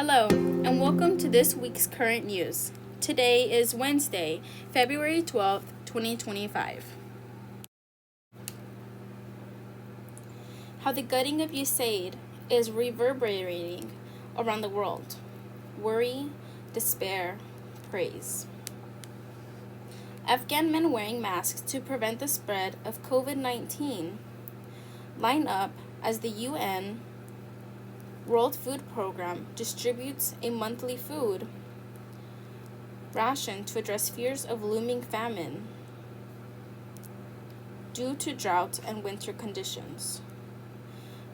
Hello, and welcome to this week's current news. Today is Wednesday, February 12th, 2025. How the gutting of USAID is reverberating around the world. Worry, despair, praise. Afghan men wearing masks to prevent the spread of COVID-19 line up as the UN World Food Program distributes a monthly food ration to address fears of looming famine due to drought and winter conditions.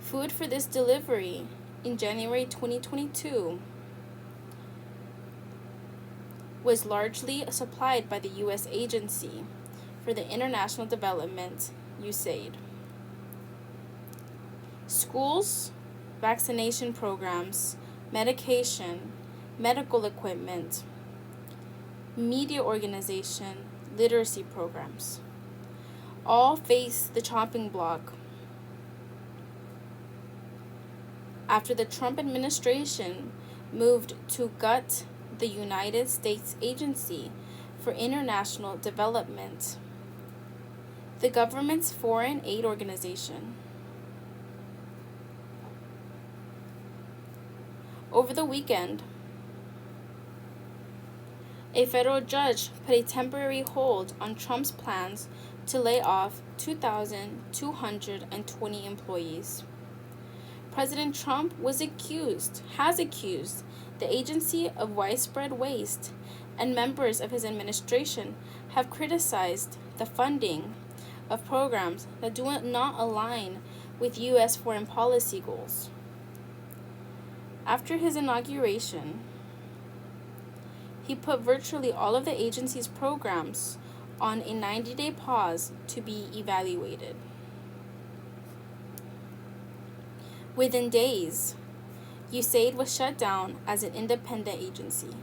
Food for this delivery in January 2022 was largely supplied by the U.S. Agency for the International Development, USAID. Schools, vaccination programs, medication, medical equipment, media organization, literacy programs, all face the chopping block after the Trump administration moved to gut the United States Agency for International Development, the government's foreign aid organization. Over the weekend, a federal judge put a temporary hold on Trump's plans to lay off 2,220 employees. President Trump has accused the agency of widespread waste, and members of his administration have criticized the funding of programs that do not align with U.S. foreign policy goals. After his inauguration, he put virtually all of the agency's programs on a 90-day pause to be evaluated. Within days, USAID was shut down as an independent agency.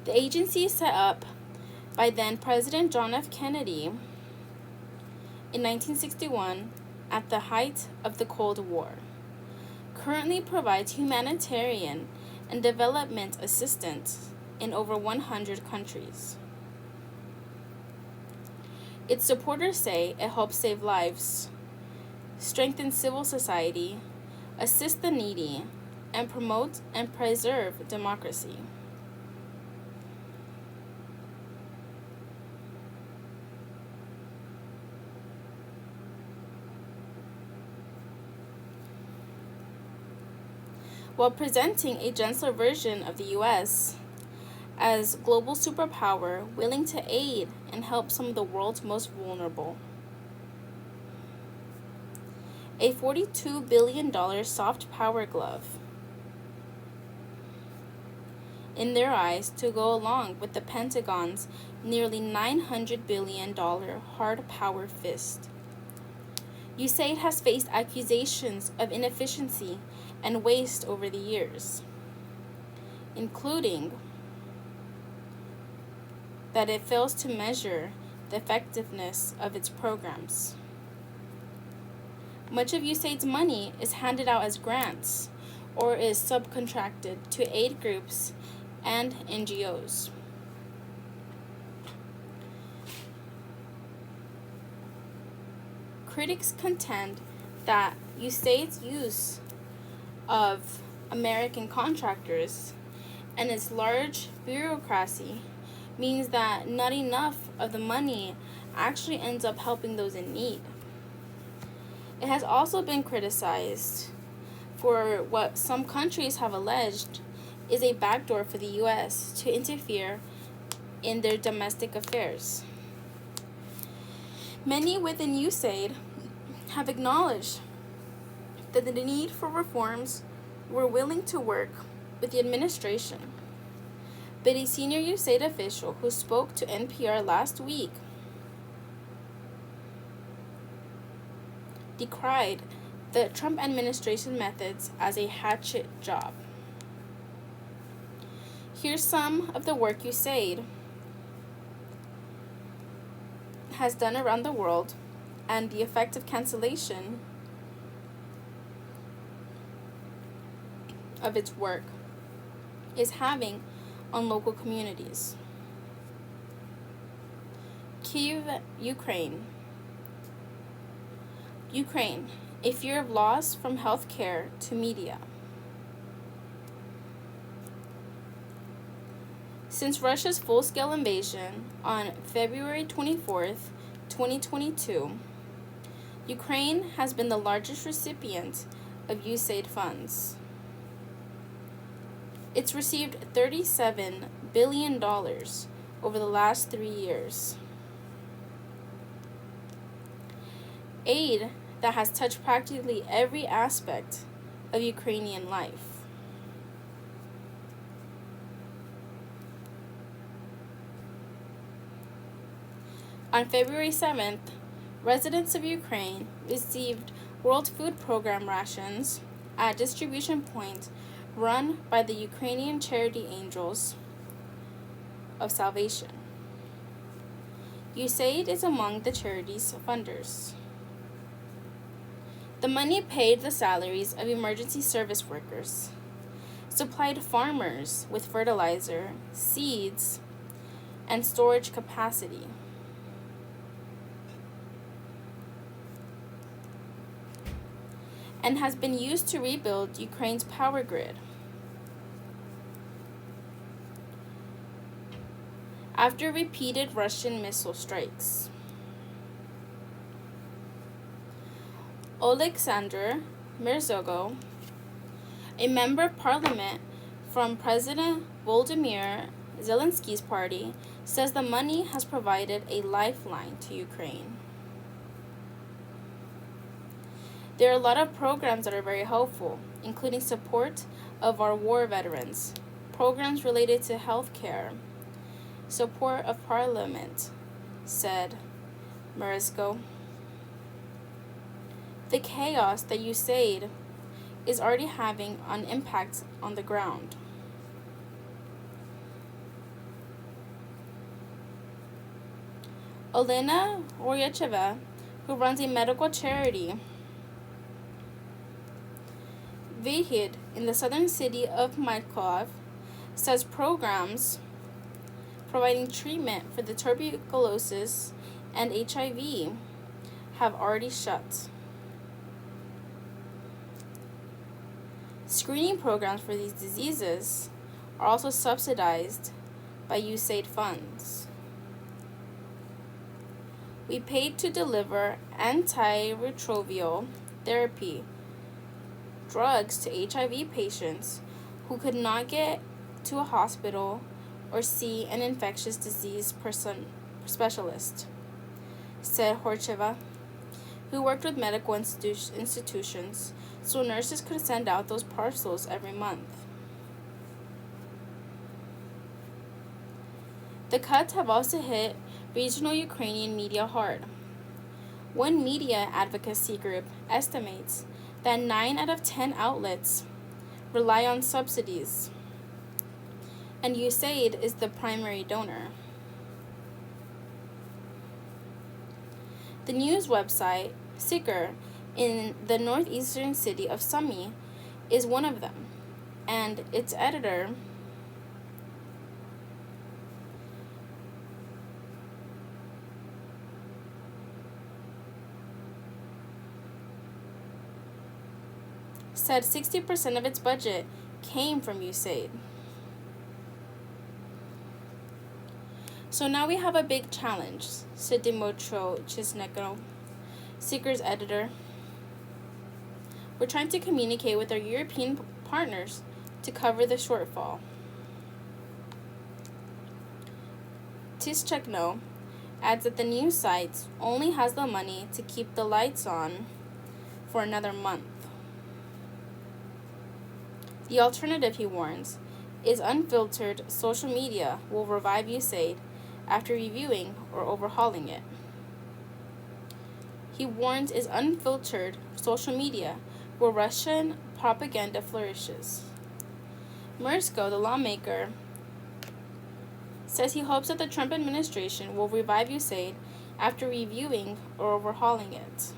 The agency, set up by then President John F. Kennedy in 1961 at the height of the Cold War, currently provides humanitarian and development assistance in over 100 countries. Its supporters say it helps save lives, strengthen civil society, assist the needy, and promote and preserve democracy. While presenting a gentler version of the U.S. as global superpower willing to aid and help some of the world's most vulnerable. A $42 billion soft power glove in their eyes to go along with the Pentagon's nearly $900 billion hard power fist. USAID has faced accusations of inefficiency and waste over the years, including that it fails to measure the effectiveness of its programs. Much of USAID's money is handed out as grants or is subcontracted to aid groups and NGOs. Critics contend that USAID's use of American contractors and its large bureaucracy means that not enough of the money actually ends up helping those in need. It has also been criticized for what some countries have alleged is a backdoor for the U.S. to interfere in their domestic affairs. Many within USAID have acknowledged that the need for reforms were willing to work with the administration. But a senior USAID official who spoke to NPR last week decried the Trump administration methods as a hatchet job. Here's some of the work USAID has done around the world and the effective cancellation of its work is having on local communities. Kyiv, Ukraine. Ukraine, a fear of loss from healthcare to media. Since Russia's full-scale invasion on February 24th, 2022, Ukraine has been the largest recipient of USAID funds. It's received $37 billion over the last 3 years. Aid that has touched practically every aspect of Ukrainian life. On February 7th, residents of Ukraine received World Food Program rations at a distribution point run by the Ukrainian charity Angels of Salvation. USAID is among the charity's funders. The money paid the salaries of emergency service workers, supplied farmers with fertilizer, seeds, and storage capacity. And has been used to rebuild Ukraine's power grid. After repeated Russian missile strikes. Oleksandr Mirzogo, a member of parliament from President Volodymyr Zelensky's party, says the money has provided a lifeline to Ukraine. There are a lot of programs that are very helpful, including support of our war veterans, programs related to health care, support of parliament, said Mirzogo. The chaos that USAID is already having an impact on the ground. Olena Royacheva, who runs a medical charity, Vahid, in the southern city of Mykolaiv, says programs providing treatment for the tuberculosis and HIV have already shut. Screening programs for these diseases are also subsidized by USAID funds. We paid to deliver antiretroviral therapy drugs to HIV patients who could not get to a hospital or see an infectious disease specialist, said Horcheva, who worked with medical institutions so nurses could send out those parcels every month. The cuts have also hit regional Ukrainian media hard. One media advocacy group estimates that 9 out of 10 outlets rely on subsidies, and USAID is the primary donor. The news website, Sikr, in the northeastern city of Sumy, is one of them, and its editor, said 60% of its budget came from USAID. So now we have a big challenge, said Dmytro Chisneko, Sikr's editor. We're trying to communicate with our European partners to cover the shortfall. Tischekno adds that the news site only has the money to keep the lights on for another month. The alternative, he warns, is unfiltered social media will revive USAID after reviewing or overhauling it. He warns is unfiltered social media where Russian propaganda flourishes. Mirzogo, the lawmaker, says he hopes that the Trump administration will revive USAID after reviewing or overhauling it.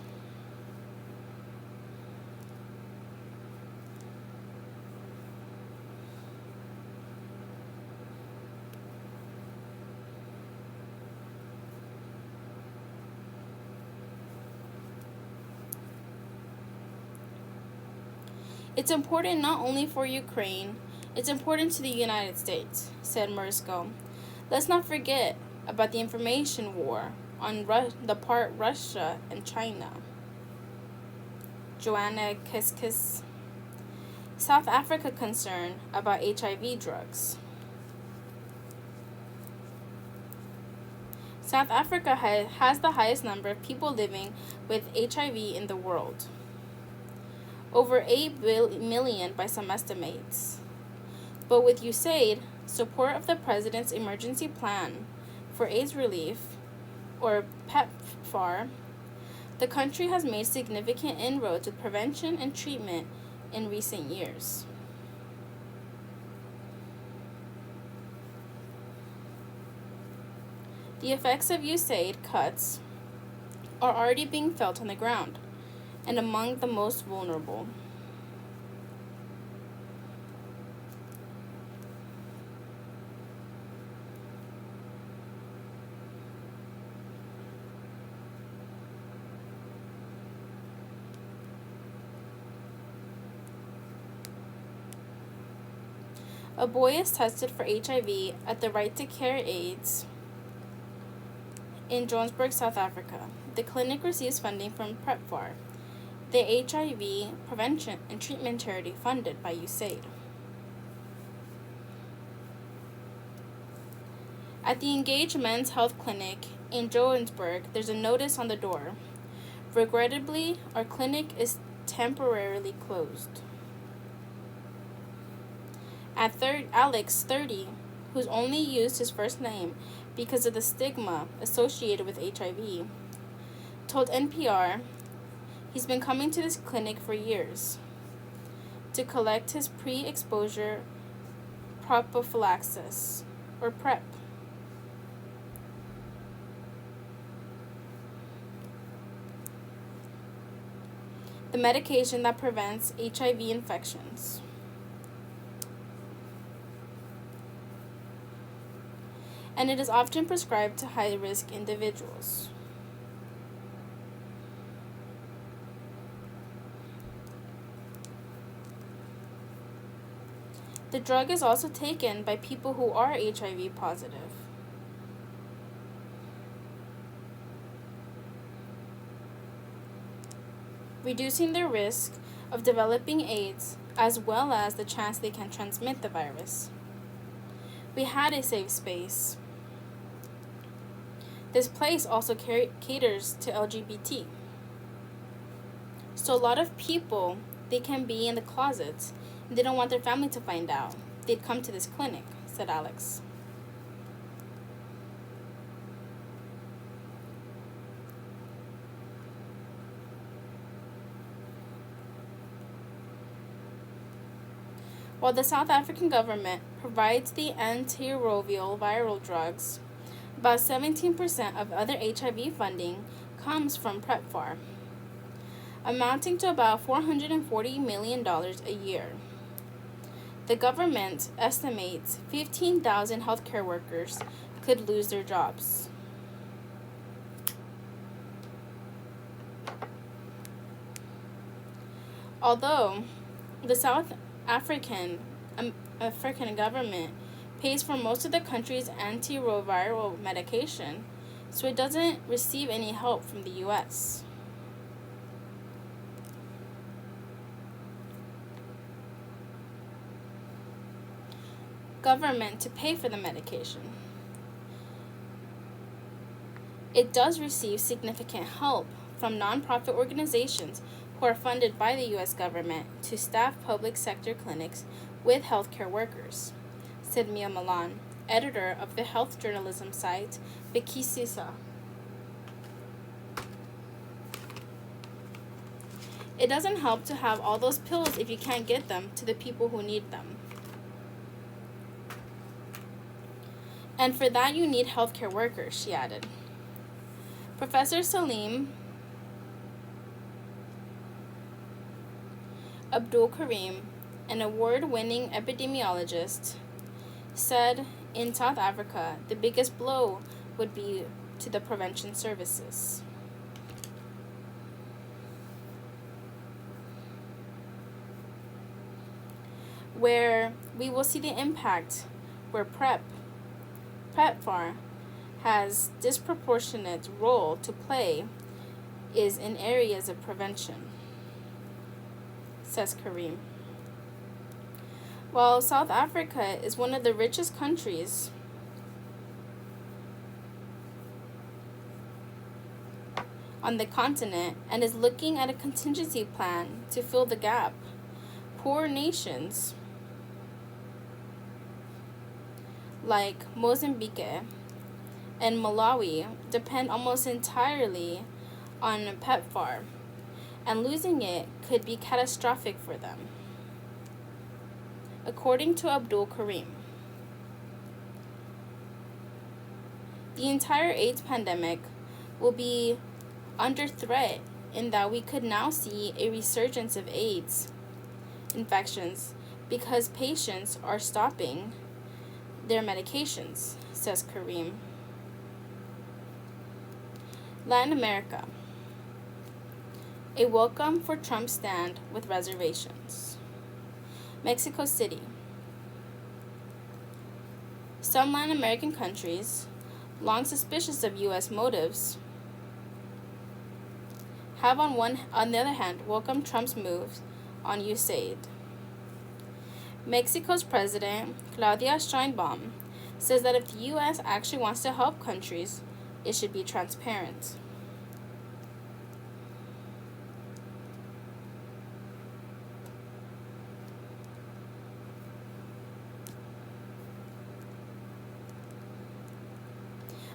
It's important not only for Ukraine, it's important to the United States, said Mursko. Let's not forget about the information war on the part Russia and China. Joanna Kiskis. South Africa concern about HIV drugs. South Africa has the highest number of people living with HIV in the world. Over 8 million by some estimates. But with USAID, support of the President's Emergency Plan for AIDS Relief, or PEPFAR, the country has made significant inroads with prevention and treatment in recent years. The effects of USAID cuts are already being felt on the ground and among the most vulnerable. A boy is tested for HIV at the Right to Care AIDS in Johannesburg, South Africa. The clinic receives funding from PEPFAR, the HIV prevention and treatment charity funded by USAID. At the Engage Men's Health Clinic in Johannesburg, there's a notice on the door. Regrettably, our clinic is temporarily closed. Alex, 30, who's only used his first name because of the stigma associated with HIV, told NPR he's been coming to this clinic for years to collect his pre-exposure prophylaxis, or PrEP. The medication that prevents HIV infections. And it is often prescribed to high-risk individuals. The drug is also taken by people who are HIV positive. Reducing their risk of developing AIDS, as well as the chance they can transmit the virus. We had a safe space. This place also caters to LGBT. So a lot of people, they can be in the closets, and they don't want their family to find out. They'd come to this clinic, said Alex. While the South African government provides the antiretroviral drugs, about 17% of other HIV funding comes from PEPFAR, amounting to about $440 million a year. The government estimates 15,000 healthcare workers could lose their jobs. Although the South African government pays for most of the country's antiretroviral medication, so it doesn't receive any help from the U.S. Government to pay for the medication. It does receive significant help from nonprofit organizations who are funded by the U.S. government to staff public sector clinics with healthcare workers, said Mia Milan, editor of the health journalism site Bikisisa. It doesn't help to have all those pills if you can't get them to the people who need them. And for that you need healthcare workers, she added. Professor Salim Abdul Karim, an award-winning epidemiologist, said in South Africa the biggest blow would be to the prevention services. Where we will see the impact where PEPFAR has disproportionate role to play is in areas of prevention, says Karim. While South Africa is one of the richest countries on the continent and is looking at a contingency plan to fill the gap, poor nations like Mozambique and Malawi depend almost entirely on PEPFAR, and losing it could be catastrophic for them, according to Abdul Karim. The entire AIDS pandemic will be under threat in that we could now see a resurgence of AIDS infections because patients are stopping their medications, says Karim. Latin America. A welcome for Trump's stand with reservations. Mexico City. Some Latin American countries, long suspicious of U.S. motives, have on the other hand welcomed Trump's moves on USAID. Mexico's President, Claudia Sheinbaum, says that if the U.S. actually wants to help countries, it should be transparent.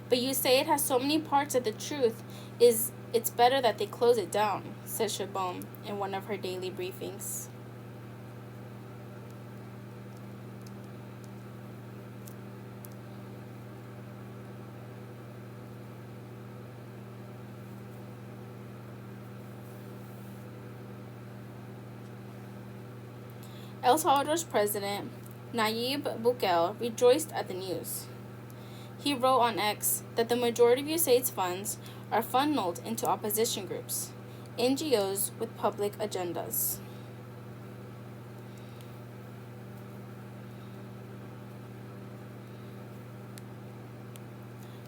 But USAID has so many parts that the truth is it's better that they close it down, says Sheinbaum in one of her daily briefings. El Salvador's president, Nayib Bukele, rejoiced at the news. He wrote on X that the majority of USAID's funds are funneled into opposition groups, NGOs with public agendas.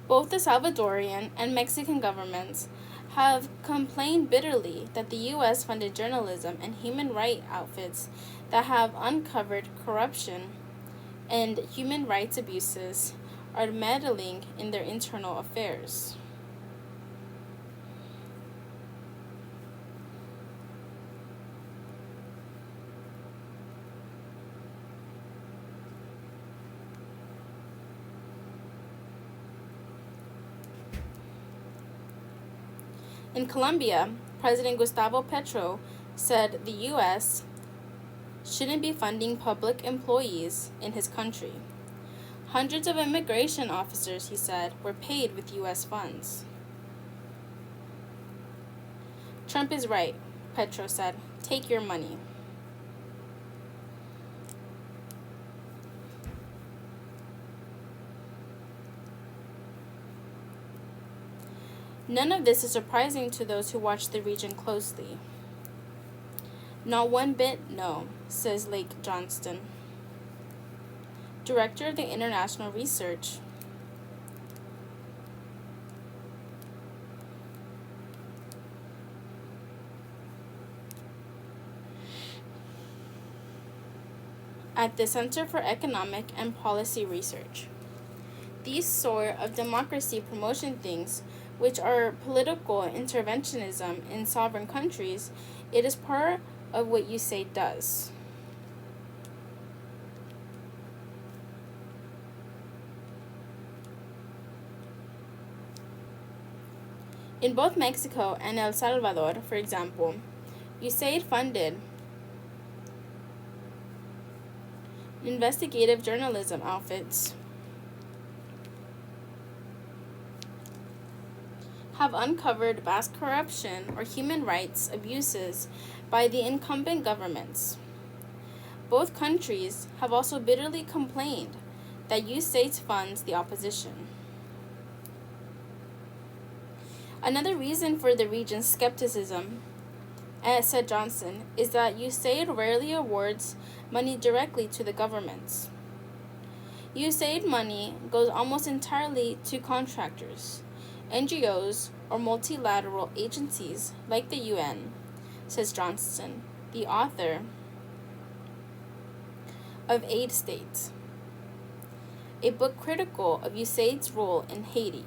Both the Salvadorian and Mexican governments have complained bitterly that the U.S. funded journalism and human rights outfits that have uncovered corruption and human rights abuses are meddling in their internal affairs. In Colombia, President Gustavo Petro said the U.S. shouldn't be funding public employees in his country. Hundreds of immigration officers, he said, were paid with U.S. funds. Trump is right, Petro said. Take your money. None of this is surprising to those who watch the region closely. Not one bit, no, says Lake Johnston, director of the International Research. At the Center for Economic and Policy Research. These sort of democracy promotion things, which are political interventionism in sovereign countries, it is part of what USAID does. In both Mexico and El Salvador, for example, USAID funded investigative journalism outfits. have uncovered vast corruption or human rights abuses by the incumbent governments. Both countries have also bitterly complained that USAID funds the opposition. Another reason for the region's skepticism, said Johnson, is that USAID rarely awards money directly to the governments. USAID money goes almost entirely to contractors, NGOs, or multilateral agencies like the UN, says Johnson, the author of Aid States, a book critical of USAID's role in Haiti.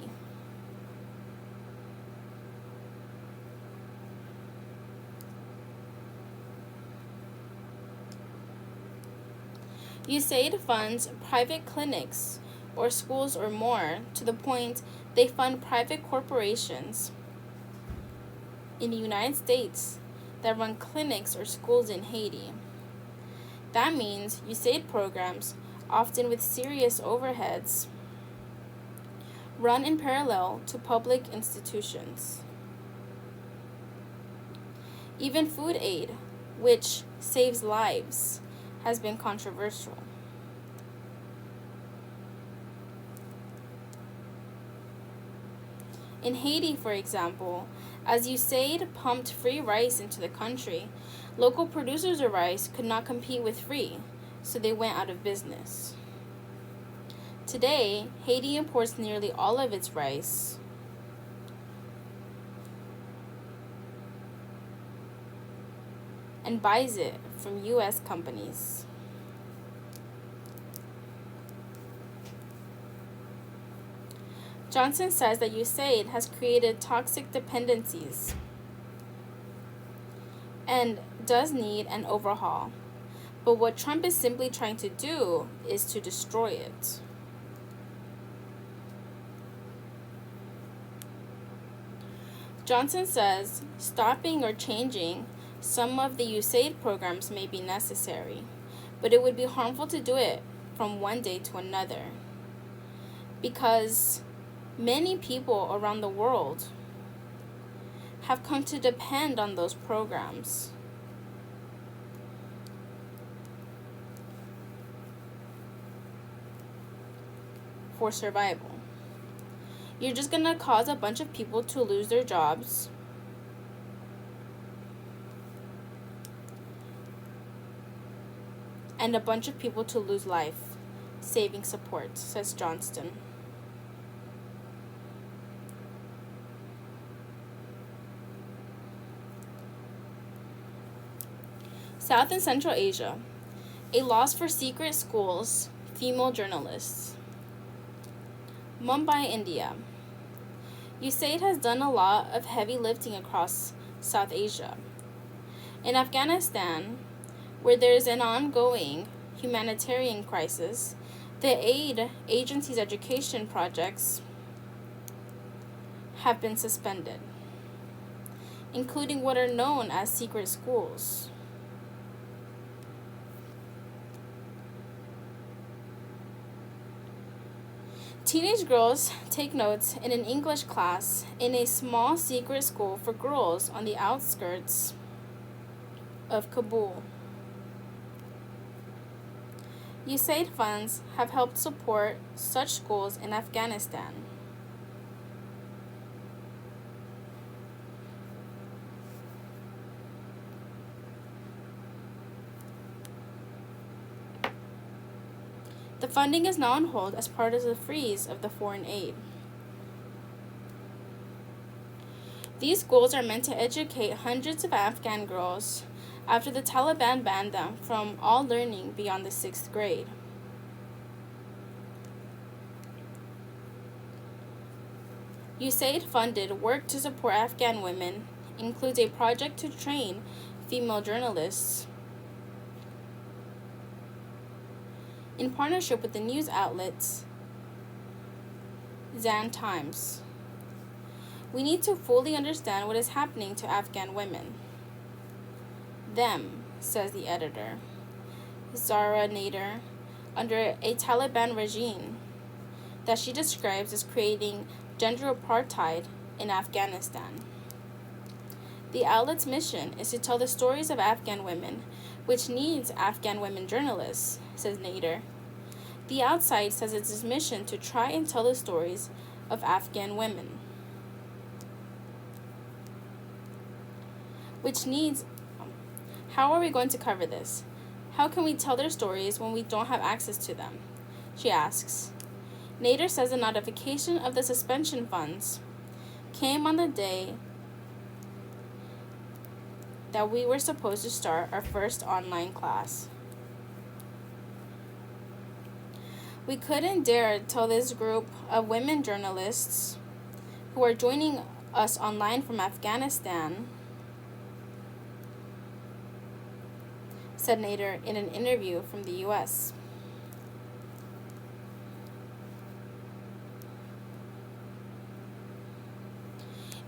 USAID funds private clinics or schools or more to the point they fund private corporations in the United States that run clinics or schools in Haiti. That means USAID programs, often with serious overheads, run in parallel to public institutions. Even food aid, which saves lives, has been controversial. In Haiti, for example, as USAID pumped free rice into the country, local producers of rice could not compete with free, so they went out of business. Today, Haiti imports nearly all of its rice and buys it from U.S. companies. Johnson says that USAID has created toxic dependencies and does need an overhaul. But what Trump is simply trying to do is to destroy it. Johnson says stopping or changing some of the USAID programs may be necessary, but it would be harmful to do it from one day to another, because many people around the world have come to depend on those programs. For survival. You're just going to cause a bunch of people to lose their jobs, and a bunch of people to lose life-saving support, says Johnston. South and Central Asia, a loss for secret schools, female journalists. Mumbai, India. USAID has done a lot of heavy lifting across South Asia. In Afghanistan, where there is an ongoing humanitarian crisis, the aid agency's education projects have been suspended, including what are known as secret schools. Teenage girls take notes in an English class in a small secret school for girls on the outskirts of Kabul. USAID funds have helped support such schools in Afghanistan. The funding is now on hold as part of the freeze of the foreign aid. These schools are meant to educate hundreds of Afghan girls after the Taliban banned them from all learning beyond the 6th grade. USAID funded work to support Afghan women includes a project to train female journalists in partnership with the news outlets Zan Times. We need to fully understand what is happening to Afghan women. Them, says the editor, Zara Nader, under a Taliban regime that she describes as creating gender apartheid in Afghanistan. The outlet's mission is to tell the stories of Afghan women, which needs Afghan women journalists, says Nader. The Outside says it's its mission to try and tell the stories of Afghan women, which needs. How are we going to cover this? How can we tell their stories when we don't have access to them? She asks. Nader says the notification of the suspension funds came on the day that we were supposed to start our first online class. We couldn't dare tell this group of women journalists who are joining us online from Afghanistan, said Nader in an interview from the U.S.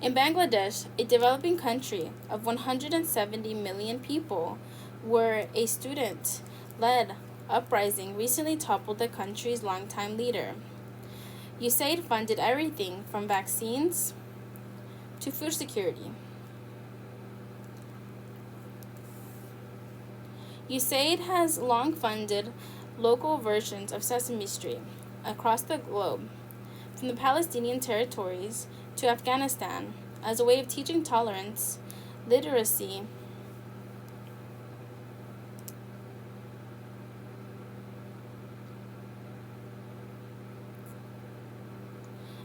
In Bangladesh, a developing country of 170 million people, where a student-led uprising recently toppled the country's longtime leader. USAID funded everything from vaccines to food security. USAID has long funded local versions of Sesame Street across the globe, from the Palestinian territories to Afghanistan, as a way of teaching tolerance, literacy,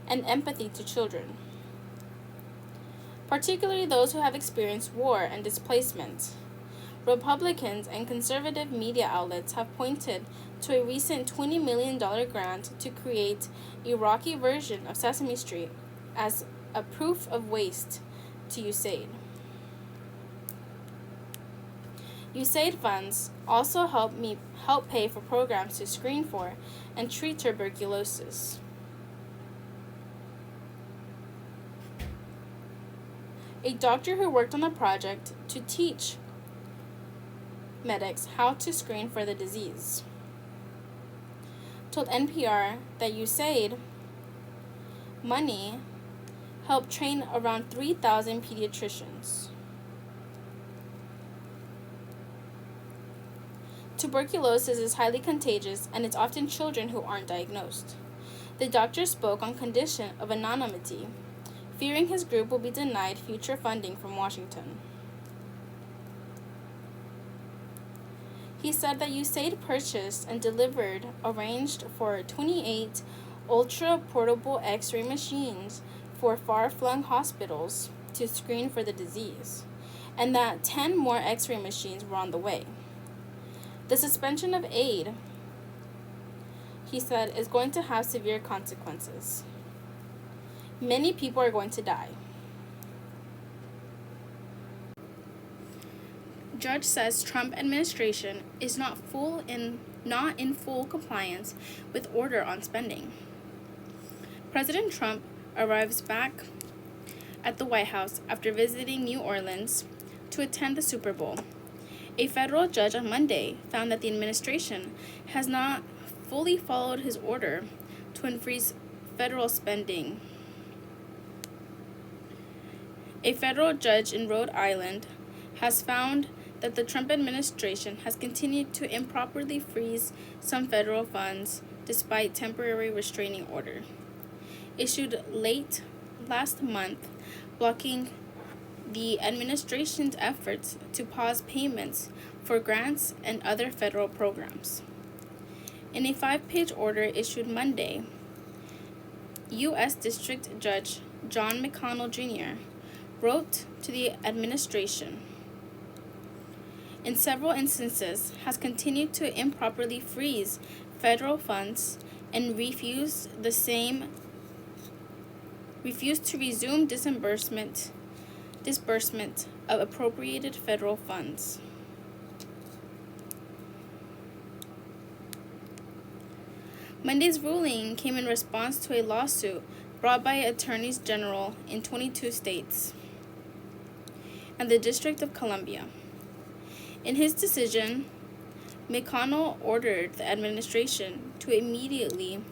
and empathy to children, particularly those who have experienced war and displacement. Republicans and conservative media outlets have pointed to a recent $20 million grant to create a Iraqi version of Sesame Street as a proof of waste to USAID. USAID funds also help pay for programs to screen for and treat tuberculosis. A doctor who worked on the project to teach medics how to screen for the disease told NPR that USAID money helped train around 3,000 pediatricians. Tuberculosis is highly contagious, and it's often children who aren't diagnosed. The doctor spoke on condition of anonymity, fearing his group will be denied future funding from Washington. He said that USAID purchased and arranged for 28 ultra-portable X-ray machines for far-flung hospitals to screen for the disease, and that 10 more X-ray machines were on the way. The suspension of aid, he said, is going to have severe consequences. Many people are going to die. Judge says Trump administration is not in full compliance with order on spending. President Trump arrives back at the White House after visiting New Orleans to attend the Super Bowl. A federal judge on Monday found that the administration has not fully followed his order to unfreeze federal spending. A federal judge in Rhode Island has found that the Trump administration has continued to improperly freeze some federal funds despite temporary restraining order issued late last month, blocking the administration's efforts to pause payments for grants and other federal programs. In a 5-page order issued Monday, U.S. District Judge John McConnell Jr. wrote to the administration, in several instances, has continued to improperly freeze federal funds and refused to resume disbursement of appropriated federal funds. Monday's ruling came in response to a lawsuit brought by attorneys general in 22 states and the District of Columbia. In his decision, McConnell ordered the administration to immediately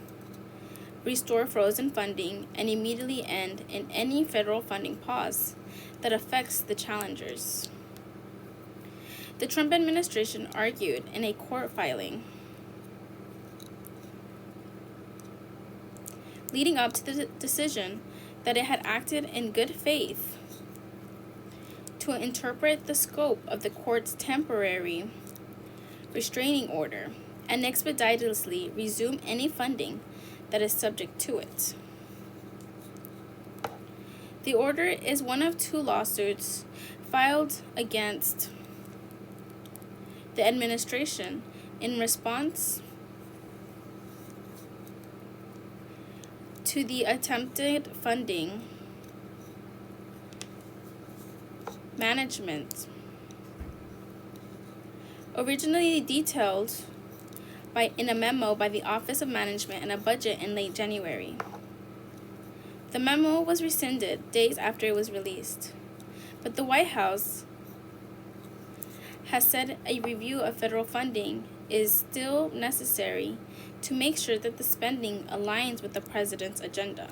restore frozen funding, and immediately end in any federal funding pause that affects the challengers. The Trump administration argued in a court filing leading up to the decision that it had acted in good faith to interpret the scope of the court's temporary restraining order and expeditiously resume any funding that is subject to it. The order is one of two lawsuits filed against the administration in response to the attempted funding management, originally detailed in a memo by the Office of Management and Budget in late January. The memo was rescinded days after it was released, but the White House has said a review of federal funding is still necessary to make sure that the spending aligns with the president's agenda.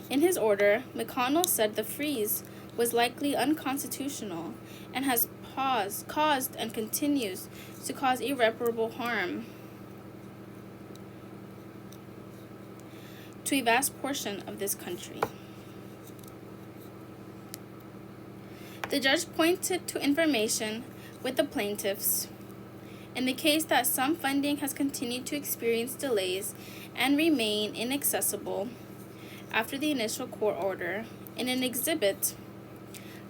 In his order, McConnell said the freeze was likely unconstitutional and has caused and continues to cause irreparable harm to a vast portion of this country. The judge pointed to information with the plaintiffs in the case that some funding has continued to experience delays and remain inaccessible after the initial court order in an exhibit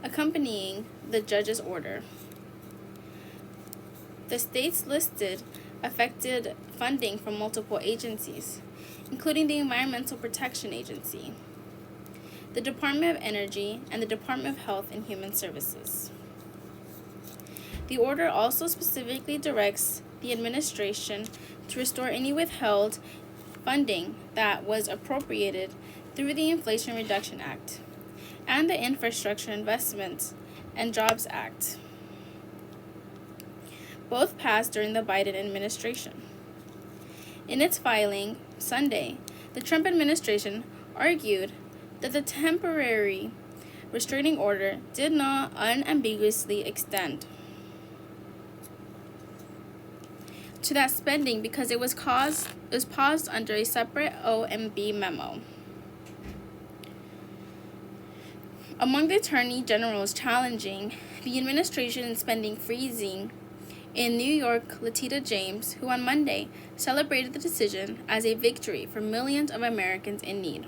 accompanying the judge's order. The states listed affected funding from multiple agencies, including the Environmental Protection Agency, the Department of Energy, and the Department of Health and Human Services. The order also specifically directs the administration to restore any withheld funding that was appropriated through the Inflation Reduction Act and the Infrastructure Investment and Jobs Act, both passed during the Biden administration. In its filing Sunday, the Trump administration argued that the temporary restraining order did not unambiguously extend to that spending because it was paused under a separate OMB memo. Among the attorney generals challenging the administration's spending freezing in New York, Letitia James, who on Monday celebrated the decision as a victory for millions of Americans in need.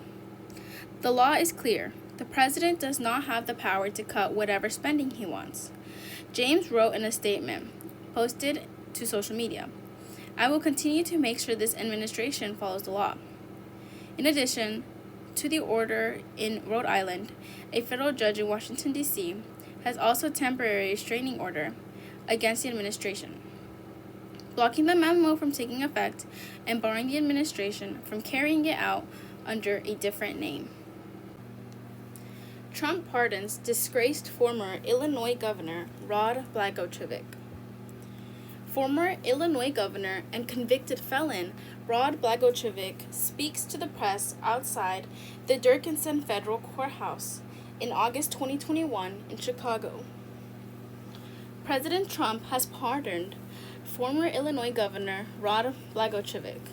The law is clear. The president does not have the power to cut whatever spending he wants. James wrote in a statement posted to social media, "I will continue to make sure this administration follows the law." In addition to the order in Rhode Island, a federal judge in Washington, D.C. has also a temporary restraining order against the administration, blocking the memo from taking effect and barring the administration from carrying it out under a different name. Trump pardons disgraced former Illinois Governor Rod Blagojevich. Former Illinois governor and convicted felon Rod Blagojevich speaks to the press outside the Dickerson Federal Courthouse in August 2021 in Chicago. President Trump has pardoned former Illinois Governor Rod Blagojevich,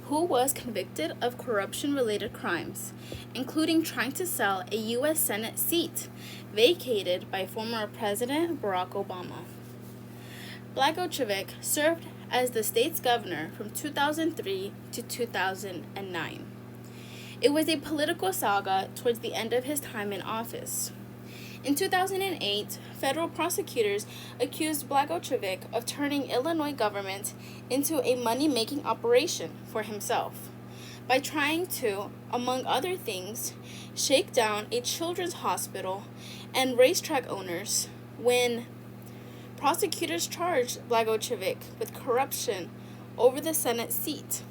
who was convicted of corruption-related crimes, including trying to sell a U.S. Senate seat vacated by former President Barack Obama. Blagojevich served as the state's governor from 2003 to 2009. It was a political saga towards the end of his time in office. In 2008, federal prosecutors accused Blagojevich of turning Illinois government into a money-making operation for himself by trying to, among other things, shake down a children's hospital and racetrack owners when prosecutors charged Blagojevich with corruption over the Senate seat.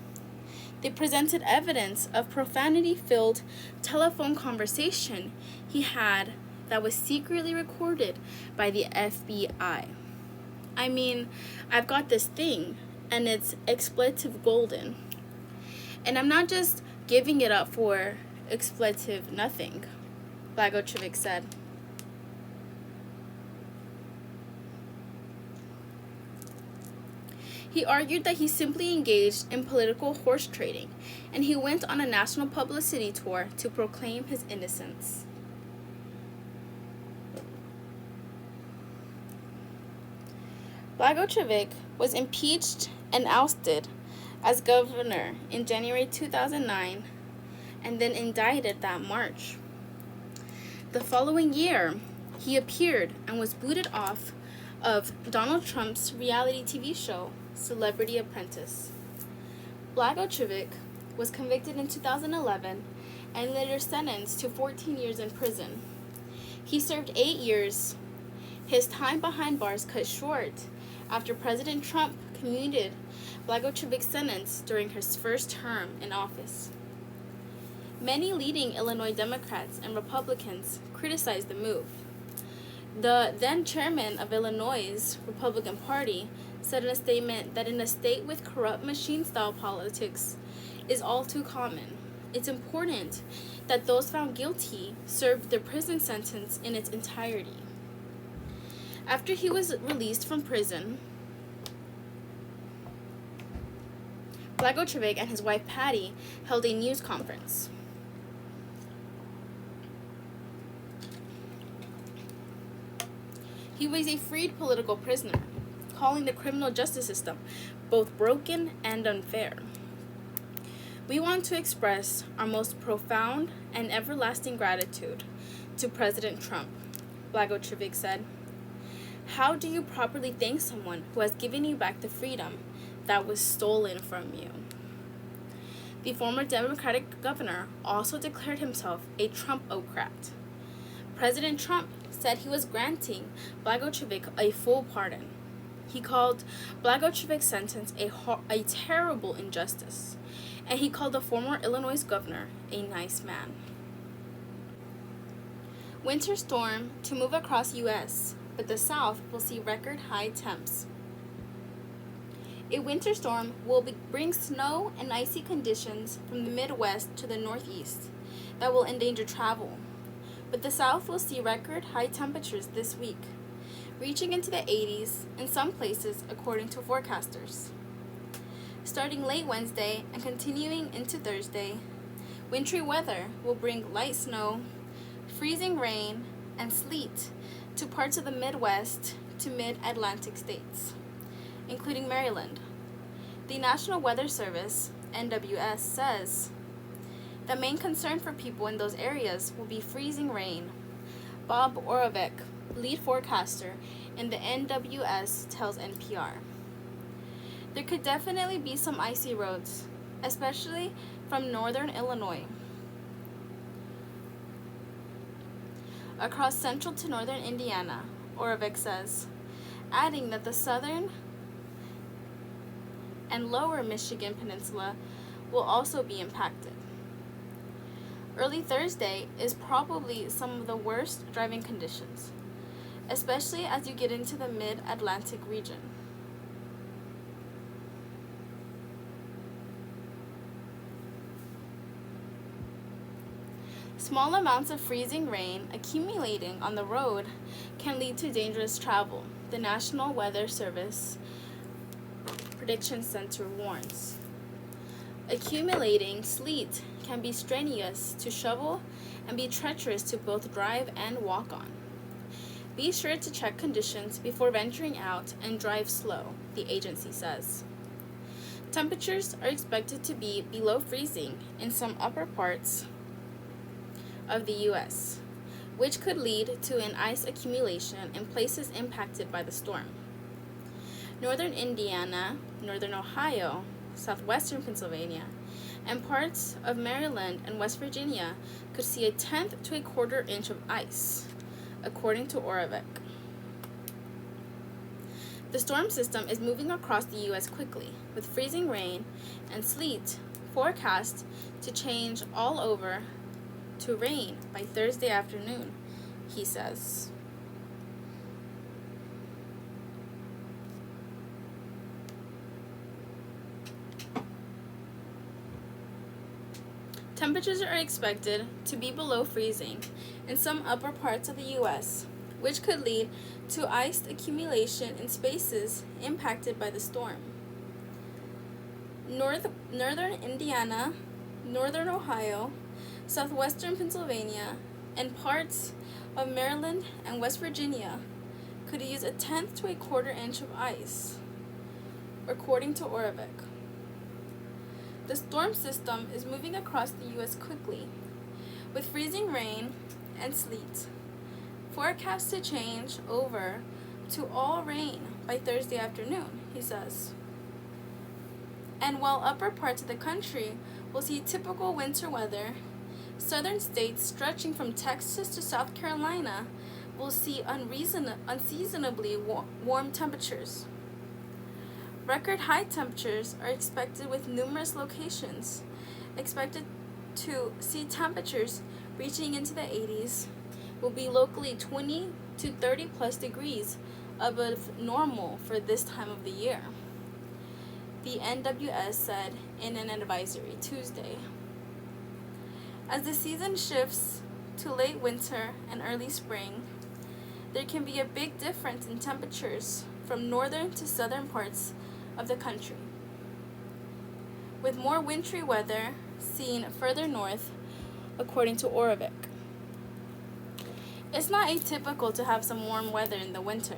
They presented evidence of profanity-filled telephone conversation he had that was secretly recorded by the FBI. I've got this thing, and it's expletive golden. And I'm not just giving it up for expletive nothing, Blagojevich said. He argued that he simply engaged in political horse trading, and he went on a national publicity tour to proclaim his innocence. Blagojevich was impeached and ousted as governor in January 2009 and then indicted that March. The following year, he appeared and was booted off of Donald Trump's reality TV show, Celebrity Apprentice. Blagojevich was convicted in 2011 and later sentenced to 14 years in prison. He served 8 years. His time behind bars cut short after President Trump commuted Blagojevich's sentence during his first term in office. Many leading Illinois Democrats and Republicans criticized the move. The then chairman of Illinois' Republican Party said in a statement that in a state with corrupt machine-style politics is all too common. It's important that those found guilty serve their prison sentence in its entirety. After he was released from prison, Blagojevich and his wife Patty held a news conference. He was a freed political prisoner, calling the criminal justice system both broken and unfair. We want to express our most profound and everlasting gratitude to President Trump, Blagojevich said. How do you properly thank someone who has given you back the freedom that was stolen from you? The former Democratic governor also declared himself a Trumpocrat. President Trump said he was granting Blagojevich a full pardon. He called Blagojevich's sentence a terrible injustice, and he called the former Illinois governor a nice man. Winter storm to move across U.S., but the South will see record high temps. A winter storm will bring snow and icy conditions from the Midwest to the Northeast that will endanger travel. But the South will see record high temperatures this week, reaching into the 80s in some places according to forecasters. Starting late Wednesday and continuing into Thursday, wintry weather will bring light snow, freezing rain, and sleet to parts of the Midwest to mid-Atlantic states, including Maryland. The National Weather Service, NWS, says the main concern for people in those areas will be freezing rain. Bob Oravec, lead forecaster in the NWS, tells NPR. There could definitely be some icy roads, especially from northern Illinois across central to northern Indiana, Oravec says, adding that the southern and lower Michigan Peninsula will also be impacted. Early Thursday is probably some of the worst driving conditions, especially as you get into the mid-Atlantic region. Small amounts of freezing rain accumulating on the road can lead to dangerous travel, the National Weather Service Prediction Center warns. Accumulating sleet can be strenuous to shovel and be treacherous to both drive and walk on. Be sure to check conditions before venturing out and drive slow, the agency says. Temperatures are expected to be below freezing in some upper parts of the U.S., which could lead to an ice accumulation in places impacted by the storm. Northern Indiana, northern Ohio, southwestern Pennsylvania, and parts of Maryland and West Virginia could see a tenth to a quarter inch of ice, according to Oravec. The storm system is moving across the U.S. quickly, with freezing rain and sleet forecast to change all over to rain by Thursday afternoon, he says. Temperatures are expected to be below freezing in some upper parts of the U.S., which could lead to ice accumulation in spaces impacted by the storm. Northern Indiana, northern Ohio, southwestern Pennsylvania, and parts of Maryland and West Virginia could use a tenth to a quarter inch of ice, according to Oravec. The storm system is moving across the U.S. quickly, with freezing rain and sleet forecast to change over to all rain by Thursday afternoon, he says. And while upper parts of the country will see typical winter weather, southern states stretching from Texas to South Carolina will see unseasonably warm temperatures. Record high temperatures are expected, with numerous locations expected to see temperatures reaching into the 80s, will be locally 20 to 30 plus degrees above normal for this time of the year, the NWS said in an advisory Tuesday. As the season shifts to late winter and early spring, there can be a big difference in temperatures from northern to southern parts of the country, with more wintry weather seen further north, according to Oravec. It's not atypical to have some warm weather in the winter.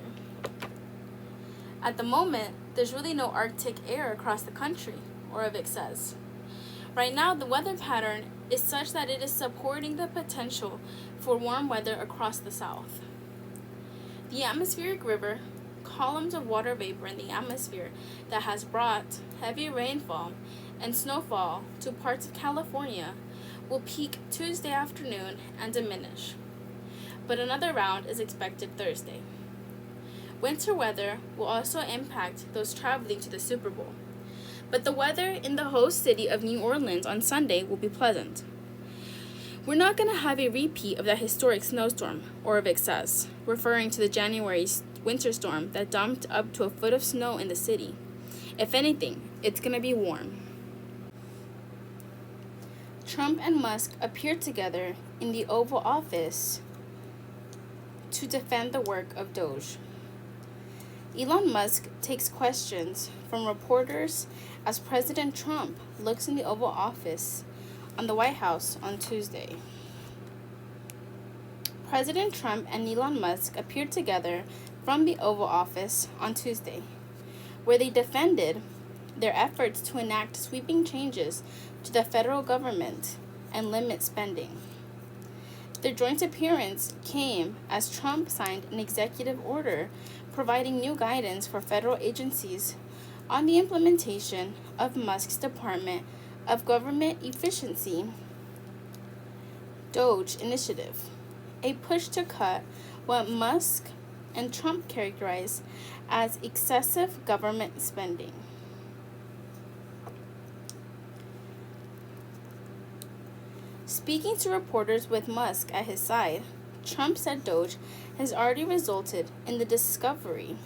At the moment, there's really no Arctic air across the country, Oravec says. Right now, the weather pattern is such that it is supporting the potential for warm weather across the south. The atmospheric river, columns of water vapor in the atmosphere that has brought heavy rainfall and snowfall to parts of California, will peak Tuesday afternoon and diminish, but another round is expected Thursday. Winter weather will also impact those traveling to the Super Bowl, but the weather in the host city of New Orleans on Sunday will be pleasant. We're not going to have a repeat of that historic snowstorm, Oravec says, referring to the January winter storm that dumped up to a foot of snow in the city. If anything, it's going to be warm. Trump and Musk appeared together in the Oval Office to defend the work of Doge. Elon Musk takes questions from reporters as President Trump looks in the Oval Office on the White House on Tuesday. President Trump and Elon Musk appeared together from the Oval Office on Tuesday, where they defended their efforts to enact sweeping changes to the federal government and limit spending. Their joint appearance came as Trump signed an executive order providing new guidance for federal agencies on the implementation of Musk's Department of Government Efficiency Doge initiative, a push to cut what Musk and Trump characterize as excessive government spending. Speaking to reporters with Musk at his side, Trump said Doge has already resulted in the discovery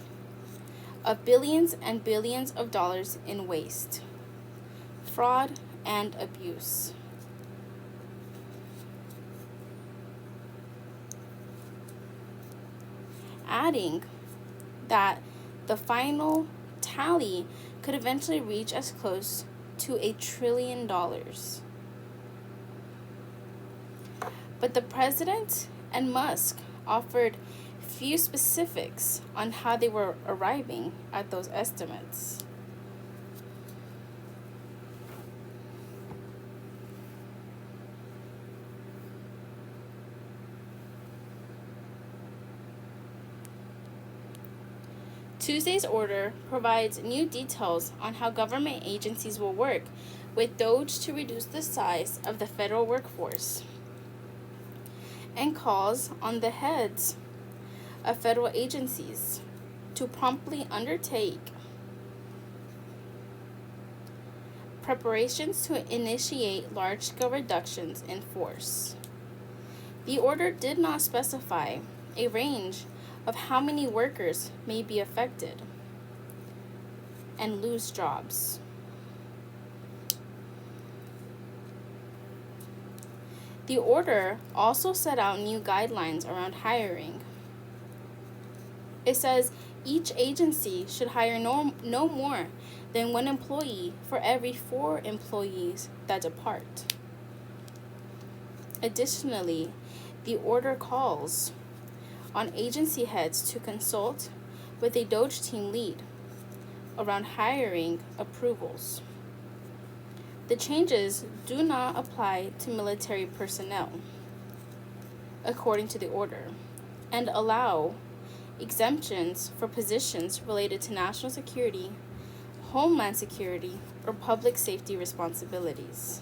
of billions and billions of dollars in waste, fraud, and abuse. Adding that the final tally could eventually reach as close to $1 trillion. But the president and Musk offered few specifics on how they were arriving at those estimates. Tuesday's order provides new details on how government agencies will work with Doge to reduce the size of the federal workforce, and calls on the heads of federal agencies to promptly undertake preparations to initiate large-scale reductions in force. The order did not specify a range of how many workers may be affected and lose jobs. The order also set out new guidelines around hiring. It says each agency should hire no more than one employee for every 4 employees that depart. Additionally, the order calls on agency heads to consult with a DOGE team lead around hiring approvals. The changes do not apply to military personnel, according to the order, and allow exemptions for positions related to national security, homeland security, or public safety responsibilities.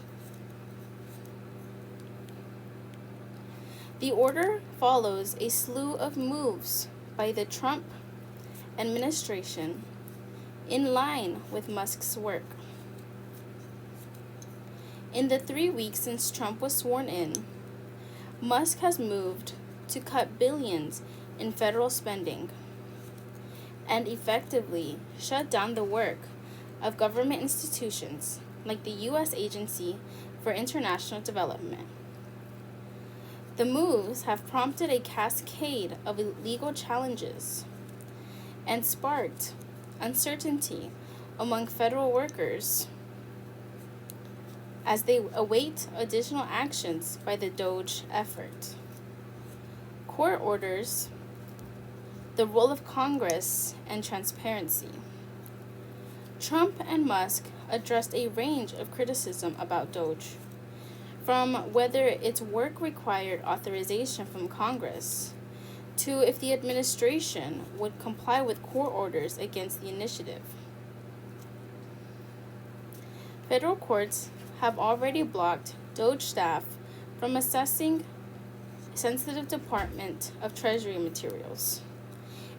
The order follows a slew of moves by the Trump administration in line with Musk's work. In the 3 weeks since Trump was sworn in, Musk has moved to cut billions in federal spending and effectively shut down the work of government institutions like the U.S. Agency for International Development. The moves have prompted a cascade of legal challenges and sparked uncertainty among federal workers as they await additional actions by the DOGE effort. Court orders, the role of Congress, and transparency. Trump and Musk addressed a range of criticism about DOGE, from whether its work required authorization from Congress to if the administration would comply with court orders against the initiative. Federal courts have already blocked DOGE staff from assessing sensitive Department of Treasury materials.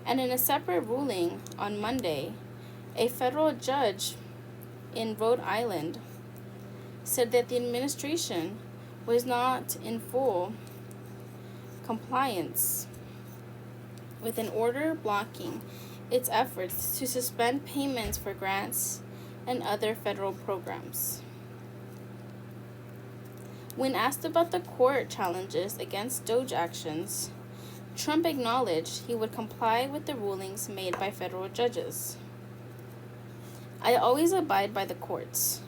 And in a separate ruling on Monday, a federal judge in Rhode Island said that the administration was not in full compliance with an order blocking its efforts to suspend payments for grants and other federal programs. When asked about the court challenges against DOGE actions, Trump acknowledged he would comply with the rulings made by federal judges. I always abide by the courts,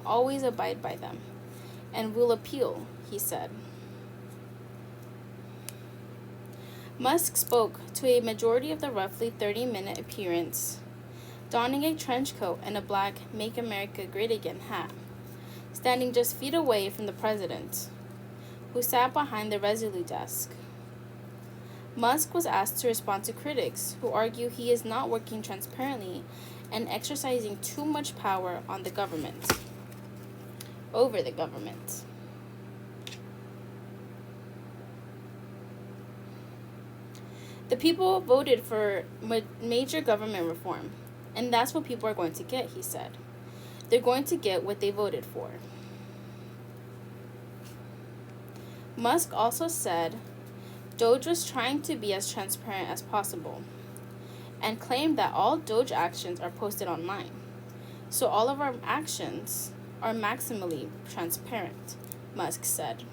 always abide by them, and will appeal, he said. Musk spoke to a majority of the roughly 30-minute appearance, donning a trench coat and a black Make America Great Again hat, standing just feet away from the president, who sat behind the Resolute desk. Musk was asked to respond to critics who argue he is not working transparently and exercising too much power on the government, over the government. The people voted for major government reform, and that's what people are going to get, he said. They're going to get what they voted for. Musk also said DOGE was trying to be as transparent as possible and claimed that all DOGE actions are posted online. So all of our actions are maximally transparent, Musk said.